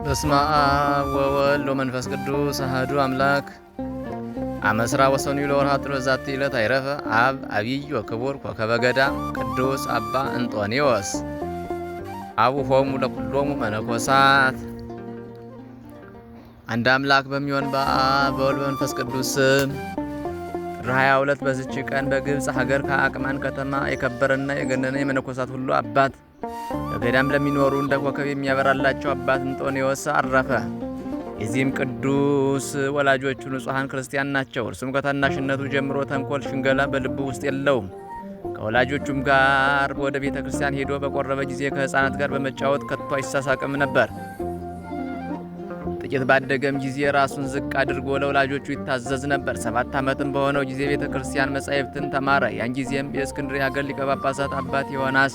በስመ አብ ወወልድ ወመንፈስ ቅዱስ አሐዱ አምላክ። አመስራ ወሰኑ ለወርኃ ጥር በዛቲ ዕለት አይረፈ አብ አብይ ወክቡር ኮከበ ገዳም ቅዱስ አባ እንጦንዮስ አቡሆሙ ለኩሎሙ መነኮሳት። አንድ አምላክ በሚሆን በአብ በወልድ በመንፈስ ቅዱስ ስም ጥር 22 በዚች ቀን በግብፅ ሀገር ከአቅማን ከተማ የከበረና የገነነ የመነኮሳት ሁሉ አባት በገዳም ለሚኖሩ እንደ ኮከብ የሚያበራላቸው አባት እንጦንዮስ አረፈ። የዚህም ቅዱስ ወላጆቹ ንጹሐን ክርስቲያን ናቸው። እርሱም ከታናሽነቱ ጀምሮ ተንኮል፣ ሽንገላ በልቡ ውስጥ የለውም። ከወላጆቹም ጋር ወደ ቤተ ክርስቲያን ሄዶ በቆረበ ጊዜ ከሕፃናት ጋር በመጫወት ከቶ አይሳሳቅም ነበር። ጥቂት ባደገም ጊዜ ራሱን ዝቅ አድርጎ ለወላጆቹ ይታዘዝ ነበር። 7 ዓመትም በሆነው ጊዜ ቤተ ክርስቲያን መጻሕፍትን ተማረ። ያን ጊዜም የእስክንድርያ ሀገር ሊቀ ጳጳሳት አባት ዮናስ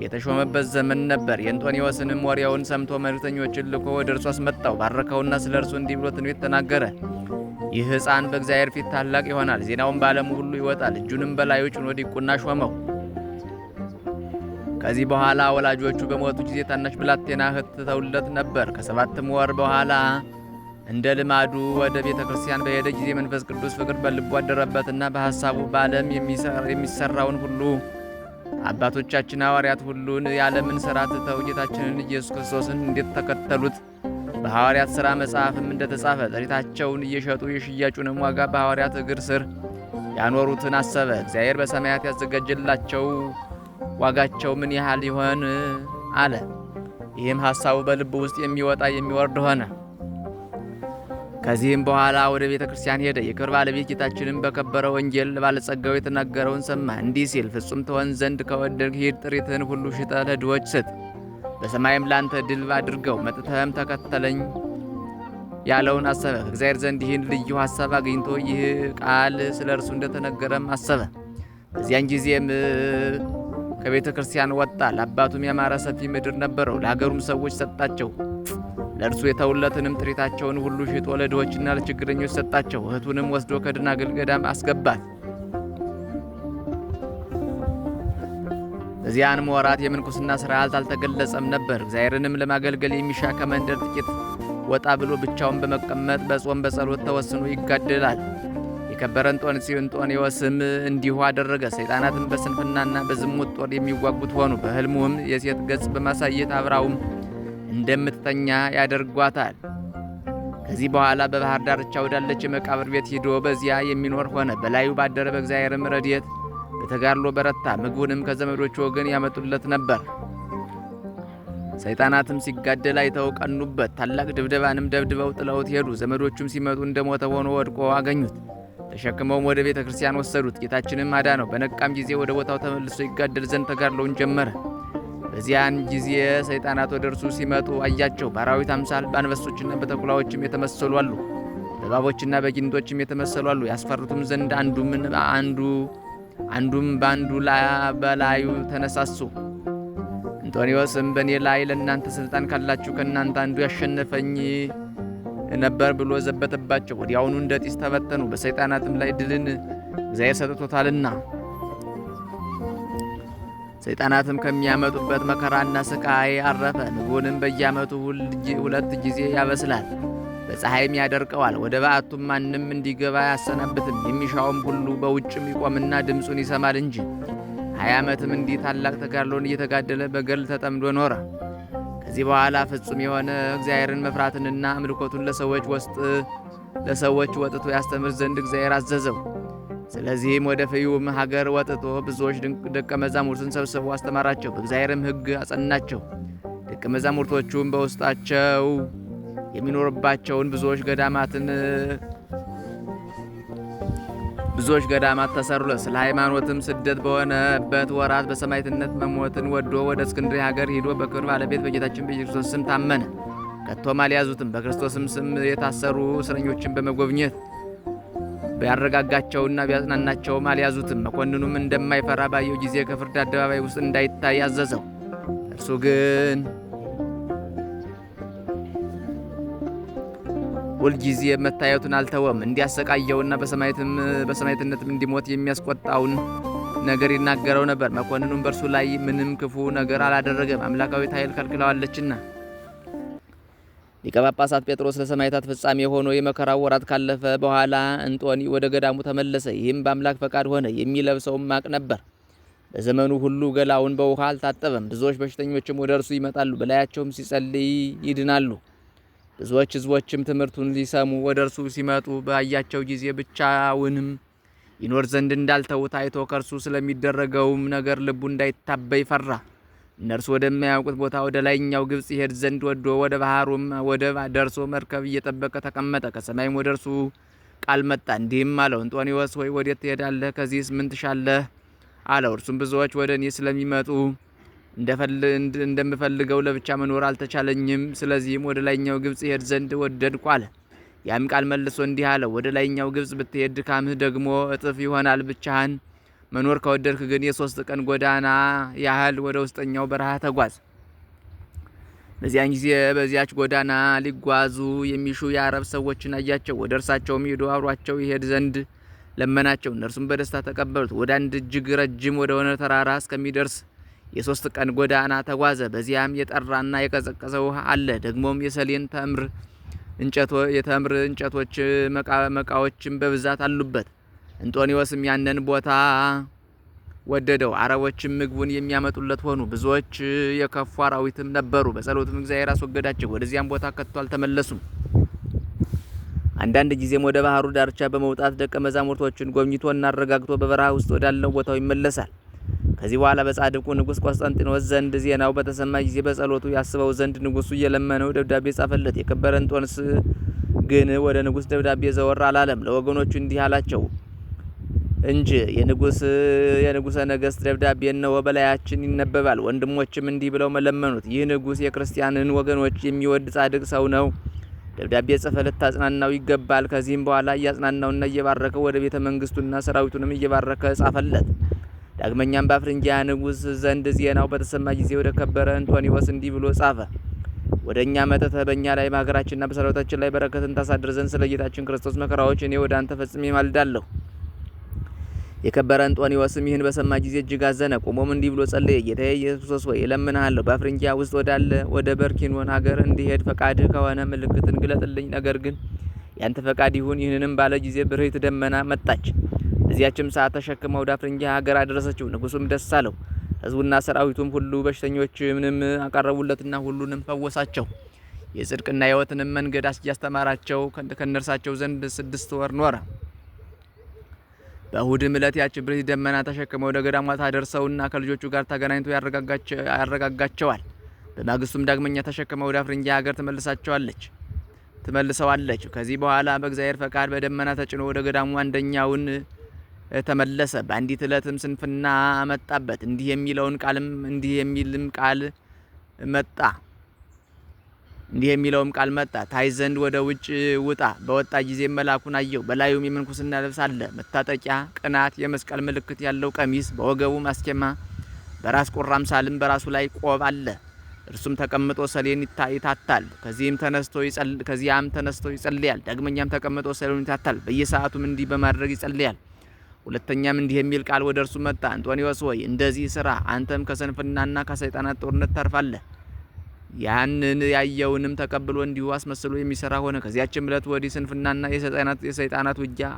የተሾመበት ዘመን ነበር። የእንጦንዮስንም ወሬውን ሰምቶ መልእክተኞችን ልኮ ወደ እርሱ አስመጣው። ባረከውና ስለ እርሱ እንዲህ ብሎ ትንቢት ተናገረ። ይህ ሕፃን በእግዚአብሔር ፊት ታላቅ ይሆናል፣ ዜናውን በዓለሙ ሁሉ ይወጣል። እጁንም በላዩ ጭኖ ዲቁና ሾመው። ከዚህ በኋላ ወላጆቹ በሞቱ ጊዜ ታናሽ ብላቴና እህት ትተውለት ነበር። ከ7 ወር በኋላ እንደ ልማዱ ወደ ቤተ ክርስቲያን በሄደ ጊዜ መንፈስ ቅዱስ ፍቅር በልቡ አደረበትና በሐሳቡ በዓለም የሚሰራውን ሁሉ አባቶቻችን ሐዋርያት ሁሉን የዓለምን ሥራ ትተው ጌታችንን ኢየሱስ ክርስቶስን እንዴት ተከተሉት በሐዋርያት ሥራ መጽሐፍም እንደተጻፈ ጥሪታቸውን እየሸጡ የሽያጩንም ዋጋ በሐዋርያት እግር ስር ያኖሩትን አሰበ። እግዚአብሔር በሰማያት ያዘጋጀላቸው ዋጋቸው ምን ያህል ይሆን አለ። ይህም ሐሳቡ በልቡ ውስጥ የሚወጣ የሚወርድ ሆነ። ከዚህም በኋላ ወደ ቤተ ክርስቲያን ሄደ። የክብር ባለቤት ጌታችንን በከበረ ወንጌል ባለጸጋው የተናገረውን ሰማ። እንዲህ ሲል፣ ፍጹም ትሆን ዘንድ ከወደድክ ሂድ፣ ጥሪትህን ሁሉ ሽጠህ ለድሆች ስጥ፣ በሰማይም ላንተ ድል አድርገው፣ መጥተህም ተከተለኝ ያለውን አሰበ። ከእግዚአብሔር ዘንድ ይህን ልዩ ሐሳብ አግኝቶ ይህ ቃል ስለ እርሱ እንደተነገረም አሰበ። በዚያን ጊዜም ከቤተ ክርስቲያን ወጣ። ለአባቱም ያማረ ሰፊ ምድር ነበረው። ለሀገሩም ሰዎች ሰጣቸው። ለእርሱ የተውለትንም ጥሪታቸውን ሁሉ ሽጦ ለድሆችና ለችግረኞች ሰጣቸው። እህቱንም ወስዶ ከደናግል ገዳም አስገባት። በዚያንም ወራት የምንኩስና ሥርዓት አልተገለጸም ነበር። እግዚአብሔርንም ለማገልገል የሚሻ ከመንደር ጥቂት ወጣ ብሎ ብቻውን በመቀመጥ በጾም በጸሎት ተወስኖ ይጋደላል። የከበረ እንጦንዮስም እንዲሁ አደረገ። ሰይጣናትን በስንፍናና በዝሙት ጦር የሚዋጉት ሆኑ። በሕልሙም የሴት ገጽ በማሳየት አብራውም እንደምትተኛ ያደርጓታል። ከዚህ በኋላ በባህር ዳርቻ ወዳለች የመቃብር ቤት ሂዶ በዚያ የሚኖር ሆነ። በላዩ ባደረ በእግዚአብሔርም ረድኤት በተጋድሎ በረታ። ምግቡንም ከዘመዶቹ ወገን ያመጡለት ነበር። ሰይጣናትም ሲጋደል አይተው ቀኑበት። ታላቅ ድብደባንም ደብድበው ጥለውት ሄዱ። ዘመዶቹም ሲመጡ እንደሞተ ሆኖ ወድቆ አገኙት። ተሸክመውም ወደ ቤተ ክርስቲያን ወሰዱት። ጌታችንም አዳነው። በነቃም ጊዜ ወደ ቦታው ተመልሶ ይጋደል ዘንድ ተጋድሎውን ጀመረ። በዚያን ጊዜ ሰይጣናት ወደ እርሱ ሲመጡ አያቸው። በአራዊት አምሳል በአንበሶችና በተኩላዎችም የተመሰሉ አሉ፣ በእባቦችና በጊንጦችም የተመሰሉ አሉ። ያስፈሩትም ዘንድ አንዱም በአንዱ በላዩ ተነሳሱ። እንጦንዮስም በእኔ ላይ ለእናንተ ሥልጣን ካላችሁ ከእናንተ አንዱ ያሸነፈኝ ነበር ብሎ ዘበተባቸው። ወዲያውኑ እንደ ጢስ ተበተኑ። በሰይጣናትም ላይ ድልን እግዚአብሔር ሰጥቶታልና። ሰይጣናትም ከሚያመጡበት መከራና ስቃይ አረፈ። ምግቡንም በየዓመቱ 2 ጊዜ ያበስላል፣ በፀሐይም ያደርቀዋል። ወደ በዓቱም ማንም እንዲገባ አያሰናብትም። የሚሻውም ሁሉ በውጭም ይቆምና ድምፁን ይሰማል እንጂ። 20 ዓመትም እንዲህ ታላቅ ተጋድሎን እየተጋደለ በገድል ተጠምዶ ኖረ። ከዚህ በኋላ ፍጹም የሆነ እግዚአብሔርን መፍራትንና አምልኮቱን ለሰዎች ወጥቶ ያስተምር ዘንድ እግዚአብሔር አዘዘው። ስለዚህም ወደ ፍዩም ሀገር ወጥቶ ብዙዎች ደቀ መዛሙርትን ሰብስቦ አስተማራቸው። በእግዚአብሔርም ሕግ አጸናቸው። ደቀ መዛሙርቶቹም በውስጣቸው የሚኖርባቸውን ብዙዎች ገዳማት ተሰሩለት። ስለ ሃይማኖትም ስደት በሆነበት ወራት በሰማዕትነት መሞትን ወዶ ወደ እስክንድርያ ሀገር ሂዶ በክብር ባለቤት በጌታችን በኢየሱስ ስም ታመነ። ከቶም አልያዙትም። በክርስቶስም ስም የታሰሩ እስረኞችን በመጎብኘት ቢያረጋጋቸውና ቢያጽናናቸውም አልያዙትም። መኮንኑም እንደማይፈራ ባየው ጊዜ ከፍርድ አደባባይ ውስጥ እንዳይታይ አዘዘው። እርሱ ግን ሁልጊዜ መታየቱን አልተወም። እንዲያሰቃየውና በሰማዕትነትም እንዲሞት የሚያስቆጣውን ነገር ይናገረው ነበር። መኮንኑም በእርሱ ላይ ምንም ክፉ ነገር አላደረገም፣ አምላካዊት ኃይል ከልክለዋለችና። ሊቀ ጳጳሳት ጴጥሮስ ለሰማዕታት ፍጻሜ ሆኖ የመከራው ወራት ካለፈ በኋላ እንጦኒ ወደ ገዳሙ ተመለሰ። ይህም በአምላክ ፈቃድ ሆነ። የሚለብሰውም ማቅ ነበር። በዘመኑ ሁሉ ገላውን በውሃ አልታጠበም። ብዙዎች በሽተኞችም ወደ እርሱ ይመጣሉ፣ በላያቸውም ሲጸልይ ይድናሉ። ብዙዎች ሕዝቦችም ትምህርቱን ሊሰሙ ወደ እርሱ ሲመጡ ባያቸው ጊዜ ብቻውንም ይኖር ዘንድ እንዳልተውት አይቶ ከእርሱ ስለሚደረገውም ነገር ልቡ እንዳይታበይ ፈራ። እነርሱ ወደማያውቁት ቦታ ወደ ላይኛው ግብጽ ይሄድ ዘንድ ወዶ ወደ ባህሩም ወደብ ደርሶ መርከብ እየጠበቀ ተቀመጠ። ከሰማይም ወደ እርሱ ቃል መጣ፣ እንዲህም አለው፣ እንጦንዮስ ሆይ ወዴት ትሄዳለህ? ከዚህስ ምን ትሻለህ? አለው። እርሱም ብዙዎች ወደ እኔ ስለሚመጡ እንደምፈልገው ለብቻ መኖር አልተቻለኝም። ስለዚህም ወደ ላይኛው ግብጽ ይሄድ ዘንድ ወደድኩ አለ። ያም ቃል መልሶ እንዲህ አለው፣ ወደ ላይኛው ግብጽ ብትሄድ ድካምህ ደግሞ እጥፍ ይሆናል። ብቻህን መኖር ከወደድክ ግን የ3 ቀን ጎዳና ያህል ወደ ውስጠኛው በረሃ ተጓዝ። በዚያን ጊዜ በዚያች ጎዳና ሊጓዙ የሚሹ የአረብ ሰዎችን አያቸው። ወደ እርሳቸውም ሄዶ አብሯቸው ይሄድ ዘንድ ለመናቸው። እነርሱም በደስታ ተቀበሉት። ወደ አንድ እጅግ ረጅም ወደሆነ ተራራ እስከሚደርስ የ3 ቀን ጎዳና ተጓዘ። በዚያም የጠራና የቀዘቀዘ ውሃ አለ። ደግሞም የሰሌን የተምር እንጨቶች መቃዎችም በብዛት አሉበት። እንጦንዮስም ያንን ቦታ ወደደው። አረቦችም ምግቡን የሚያመጡለት ሆኑ። ብዙዎች የከፉ አራዊትም ነበሩ። በጸሎትም እግዚአብሔር አስወገዳቸው። ወደዚያም ቦታ ከቶ አልተመለሱም። አንዳንድ ጊዜም ወደ ባህሩ ዳርቻ በመውጣት ደቀ መዛሙርቶችን ጎብኝቶና አረጋግቶ በበረሃ ውስጥ ወዳለው ቦታው ይመለሳል። ከዚህ በኋላ በጻድቁ ንጉሥ ቆስጠንጢኖስ ዘንድ ዜናው በተሰማ ጊዜ በጸሎቱ ያስበው ዘንድ ንጉሡ እየለመነው ደብዳቤ ጻፈለት። የከበረ እንጦንስ ግን ወደ ንጉሥ ደብዳቤ ዘወር አላለም። ለወገኖቹ እንዲህ አላቸው እንጂ የንጉሠ ነገሥት ደብዳቤ እነሆ በላያችን ይነበባል። ወንድሞችም እንዲህ ብለው መለመኑት፣ ይህ ንጉሥ የክርስቲያንን ወገኖች የሚወድ ጻድቅ ሰው ነው። ደብዳቤ ጽፈህ ልታጽናናው ይገባል። ከዚህም በኋላ እያጽናናውና እየባረከው ወደ ቤተ መንግስቱና ሰራዊቱንም እየባረከ ጻፈለት። ዳግመኛም በአፍሪንጊያ ንጉሥ ዘንድ ዜናው በተሰማ ጊዜ ወደ ከበረ እንጦንዮስ እንዲህ ብሎ ጻፈ። ወደ እኛ መጥተህ በእኛ ላይ በሀገራችንና በሰራዊታችን ላይ በረከትን ታሳድር ዘንድ ስለ ጌታችን ክርስቶስ መከራዎች እኔ ወደ አንተ ፈጽሜ ማልዳለሁ። የከበረ እንጦንዮስም ይህን በሰማ ጊዜ እጅግ አዘነ። ቆሞም እንዲህ ብሎ ጸለየ። ጌታዬ ኢየሱስ ሆይ እለምንሃለሁ፣ በአፍሪንጊያ ውስጥ ወዳለ ወደ በርኪኖን ሀገር እንዲሄድ ፈቃድህ ከሆነ ምልክትን ግለጥልኝ። ነገር ግን ያንተ ፈቃድ ይሁን። ይህንንም ባለ ጊዜ ብርህት ደመና መጣች። እዚያችም ሰዓት ተሸክማ ወደ አፍሪንጊያ ሀገር አደረሰችው። ንጉሱም ደስ አለው። ሕዝቡና ሰራዊቱም ሁሉ በሽተኞችንም አቀረቡለትና ሁሉንም ፈወሳቸው። የጽድቅና የሕይወትንም መንገድ እያስተማራቸው ከእነርሳቸው ዘንድ 6 ወር ኖረ። በእሁድም ዕለት ያች ብርህት ደመና ተሸክመው ወደ ገዳሟ ታደርሰውና ከልጆቹ ጋር ተገናኝቶ ያረጋጋቸዋል። በማግስቱም ዳግመኛ ተሸክመው ወደ አፍሪንጊያ ሀገር ትመልሰዋለች። ከዚህ በኋላ በእግዚአብሔር ፈቃድ በደመና ተጭኖ ወደ ገዳሙ አንደኛውን ተመለሰ። በአንዲት ዕለትም ስንፍና መጣበት። እንዲህ የሚልም ቃል መጣ። ታይ ዘንድ ወደ ውጭ ውጣ። በወጣ ጊዜ መልአኩን አየው። በላዩም የምንኩስና ልብስ አለ፣ መታጠቂያ፣ ቅናት፣ የመስቀል ምልክት ያለው ቀሚስ፣ በወገቡ ማስኬማ፣ በራስ ቁር አምሳልም በራሱ ላይ ቆብ አለ። እርሱም ተቀምጦ ሰሌን ይታታል። ከዚያም ተነስቶ ይጸልያል። ዳግመኛም ተቀምጦ ሰሌን ይታታል። በየሰዓቱም እንዲህ በማድረግ ይጸልያል። ሁለተኛም እንዲህ የሚል ቃል ወደ እርሱ መጣ። እንጦንዮስ ሆይ እንደዚህ ስራ፣ አንተም ከስንፍናና ከሰይጣናት ጦርነት ታርፋለህ። ያንን ያየውንም ተቀብሎ እንዲሁ አስመስሎ የሚሰራ ሆነ። ከዚያችም ዕለት ወዲህ ስንፍናና የሰይጣናት ውጊያ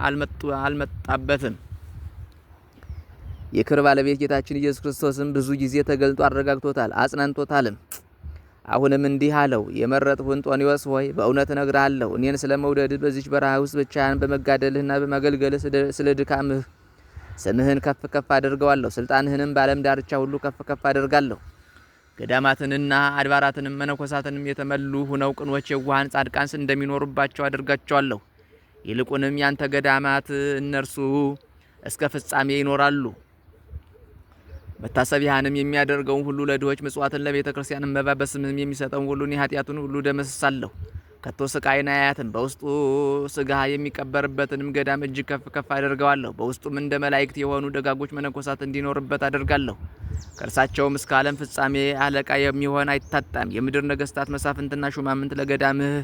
አልመጣበትም። የክብር ባለቤት ጌታችን ኢየሱስ ክርስቶስም ብዙ ጊዜ ተገልጦ አረጋግቶታል፣ አጽናንቶታልም። አሁንም እንዲህ አለው፣ የመረጥሁ እንጦንዮስ ሆይ በእውነት እነግርሃለሁ፣ እኔን ስለ መውደድህ በዚች በረሃ ውስጥ ብቻህን በመጋደልህና በማገልገልህ ስለ ድካምህ ስምህን ከፍ ከፍ አደርገዋለሁ። ስልጣንህንም በዓለም ዳርቻ ሁሉ ከፍ ከፍ አደርጋለሁ። ገዳማትንና አድባራትንም መነኮሳትንም የተመሉ ሁነው ቅኖች የዋሃን ጻድቃን እንደሚኖሩባቸው አደርጋቸዋለሁ። ይልቁንም ያንተ ገዳማት እነርሱ እስከ ፍጻሜ ይኖራሉ። መታሰቢያንም የሚያደርገውን ሁሉ፣ ለድሆች ምጽዋትን፣ ለቤተ ክርስቲያን መባ፣ በስምህም የሚሰጠውን ሁሉ እኔ ኃጢአቱን ሁሉ ደመስሳለሁ። ከቶ ስቃይን አያትም። በውስጡ ስጋ የሚቀበርበትንም ገዳም እጅግ ከፍ ከፍ አደርገዋለሁ። በውስጡም እንደ መላእክት የሆኑ ደጋጎች መነኮሳት እንዲኖርበት አደርጋለሁ። ከእርሳቸውም እስከ ዓለም ፍጻሜ አለቃ የሚሆን አይታጣም። የምድር ነገስታት መሳፍንትና ሹማምንት ለገዳምህ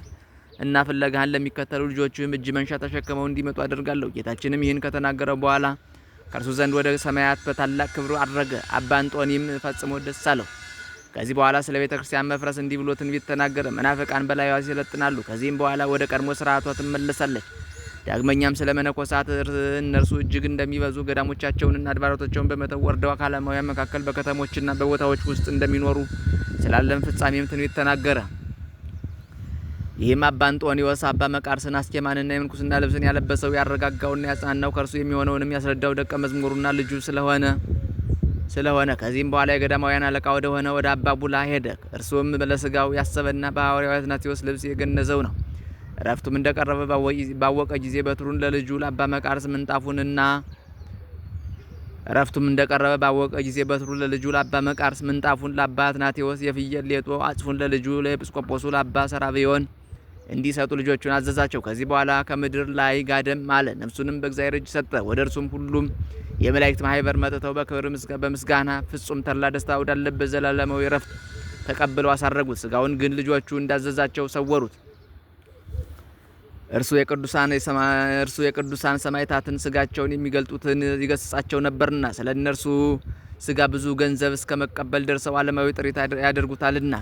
እና ፍለጋህን ለሚከተሉ ልጆችህም እጅ መንሻ ተሸክመው እንዲመጡ አደርጋለሁ። ጌታችንም ይህን ከተናገረ በኋላ ከእርሱ ዘንድ ወደ ሰማያት በታላቅ ክብሩ አረገ። አባ እንጦኒም ፈጽሞ ደስ አለው። ከዚህ በኋላ ስለ ቤተ ክርስቲያን መፍረስ እንዲህ ብሎ ትንቢት ተናገረ። መናፍቃን በላይዋ ይሰለጥናሉ። ከዚህም በኋላ ወደ ቀድሞ ስርዓቷ ትመለሳለች። ዳግመኛም ስለ መነኮሳት እነርሱ እጅግ እንደሚበዙ ገዳሞቻቸውንና አድባራቶቻቸውን በመተው ወርደው ከዓለማውያን መካከል በከተሞችና በቦታዎች ውስጥ እንደሚኖሩ ስላለም ፍጻሜም ትንቢት ተናገረ። ይህም አባ አንጦኒዎስ አባ መቃርስን አስኬማንና የምንኩስና ልብስን ያለበሰው ያረጋጋውና ያጽናናው ከእርሱ የሚሆነውንም ያስረዳው ደቀ መዝሙሩና ልጁ ስለሆነ ከዚህም በኋላ የገዳማውያን አለቃ ወደ አባ ቡላ ሄደ። እርሱም ለስጋው ያሰበና በሐዋርያው አትናቴዎስ ልብስ የገነዘው ነው። እረፍቱም እንደቀረበ ባወቀ ጊዜ በትሩን ለልጁ ለአባ መቃርስ ምንጣፉን ለአባ አትናቴዎስ የፍየል ሌጦ አጽፉን ለልጁ ለኤጲስቆጶሱ ለአባ ሰራብዮን እንዲሰጡ ልጆቹን አዘዛቸው። ከዚህ በኋላ ከምድር ላይ ጋደም አለ። ነፍሱንም በእግዚአብሔር እጅ ሰጠ። ወደ እርሱም ሁሉም የመላእክት ማህበር መጥተው በክብር በምስጋና ፍጹም ተድላ ደስታ ወዳለበት ዘላለማዊ ረፍት ተቀብለው አሳረጉት። ስጋውን ግን ልጆቹ እንዳዘዛቸው ሰወሩት። እርሱ የቅዱሳን ሰማዕታትን ስጋቸውን የሚገልጡትን ይገስጻቸው ነበርና ስለ እነርሱ ስጋ ብዙ ገንዘብ እስከ መቀበል ደርሰው ዓለማዊ ጥሪት ያደርጉታልና።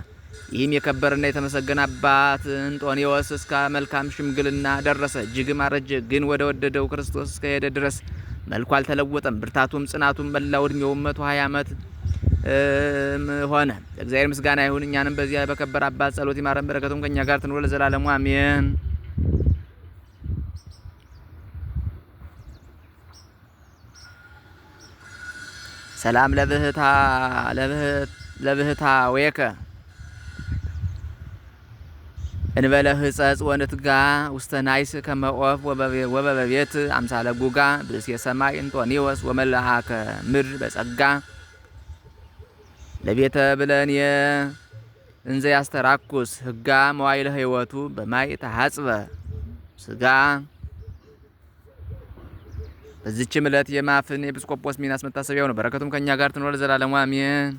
ይህም የከበረና የተመሰገነ አባት አንጦኒዎስ እስከ መልካም ሽምግልና ደረሰ። እጅግም አረጀ። ግን ወደ ወደደው ክርስቶስ እስከሄደ ድረስ መልኩ አልተለወጠም። ብርታቱም ጽናቱም መላው ዕድሜውም 120 ዓመት ሆነ። እግዚአብሔር ምስጋና ይሁን። እኛንም በዚያ በከበረ አባት ጸሎት ይማረን፣ በረከቱም ከእኛ ጋር ትኑር ለዘላለሙ አሜን። ሰላም ለብህታ ወየከ እንበለ ህጸጽ ወንትጋ ውስተ ናይስ ከመኦፍ ወበቤት አምሳለ ጉጋ ብእስ የሰማይ አንጦኒዎስ ወመልአከ ምድር በጸጋ ለቤተ ብለንየ እንዘ ያስተራኩስ ህጋ መዋይለ ህይወቱ በማይ ተሐጽበ ስጋ። በዚህችም ዕለት የማፍን ኤጲስቆጶስ ሚናስ መታሰቢያው ነው። በረከቱም ከእኛ ጋር ትኖር ለዘላለሙ አሜን።